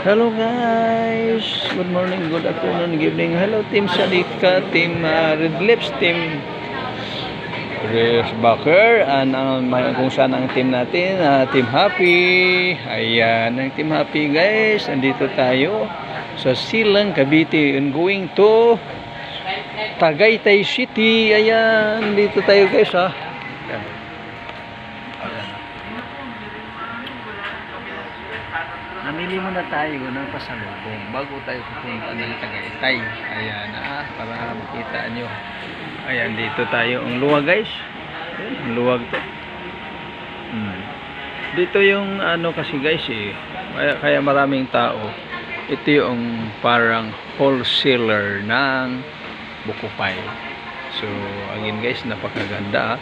Hello guys, good morning, good afternoon, good evening. Hello Team Salika, Team Red Lips, Team Chris Baker, kung saan ang team natin, Team Happy. Ayan, ang Team Happy guys, andito tayo sa Silang, Cavite and going to Tagaytay City. Ayan, dito tayo guys ha. Ayan. Namili muna tayo ng pasalubong bago tayo pupunta ng Tagaytay. Ayan para makita nyo. Ayan, dito tayo. Ang luwag guys. Ayan, ang luwag to. Dito yung kasi guys kaya maraming tao. Ito yung parang wholesaler ng Bukupay. So again guys, napakaganda.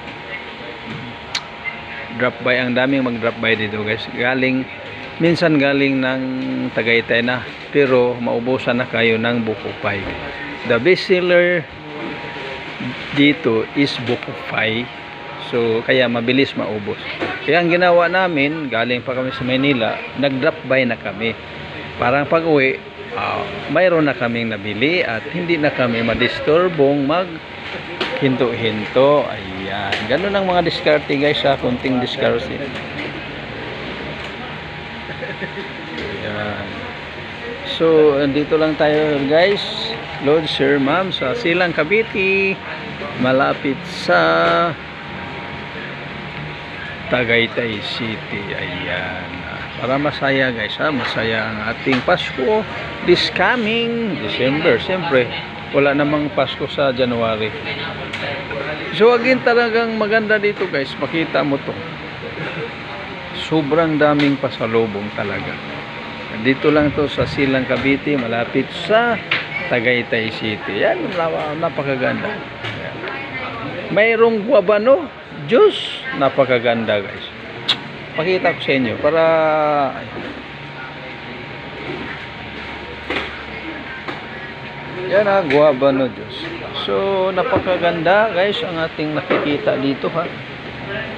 Drop by, ang daming mag-drop by dito guys. Minsan galing ng Tagaytay na, pero maubusan na kayo ng Bukupay. The best seller dito is Bukupay. So kaya mabilis maubos. Kaya ang ginawa namin, galing pa kami sa Manila, nag-drop by na kami. Parang pag-uwi, mayroon na kaming nabili at hindi na kami madisturbong hinto-hinto. Ayan, ganun ang mga diskarte guys, kunting diskarte. Ayan. So andito lang tayo guys, Lord Sir Ma'am, sa Silang Cavite, malapit sa Tagaytay City. Ayan, para masaya guys, masaya ang ating Pasko this coming December. Siyempre wala namang Pasko sa January. So again, talagang maganda dito guys, makita mo to, sobrang daming pasalubong talaga. Dito lang to sa Silang Cavite, malapit sa Tagaytay City. Yan, napakaganda. Yan. Mayroong guabano juice, napakaganda guys. Pakita ko sa inyo para yan guabano juice. So napakaganda guys ang ating nakikita dito ha.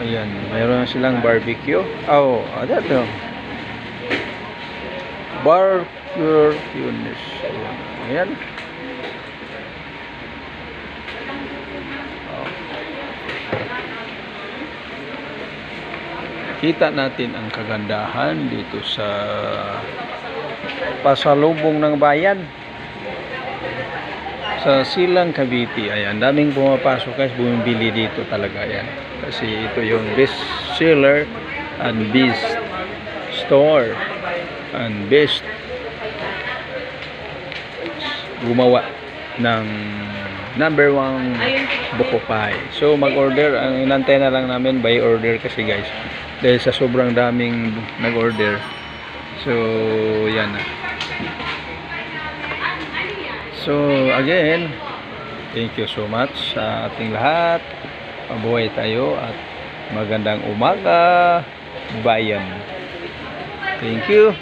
Ayan, mayroon silang barbecue. Ayan. Barbecue Yunis. Ayan. Kita natin ang kagandahan dito sa pasalubong ng bayan sa Silang Cavite. Ayan, daming pumapasok guys, bumibili dito talaga yan. Kasi ito yung best seller and best store and best gumawa ng number 1 Bukupay. So mag-order, ang inantay na lang namin by order kasi guys, dahil sa sobrang daming nag-order. So yan na. So again, thank you so much sa ating lahat. Mabuhay tayo at magandang umaga bayan. Thank you.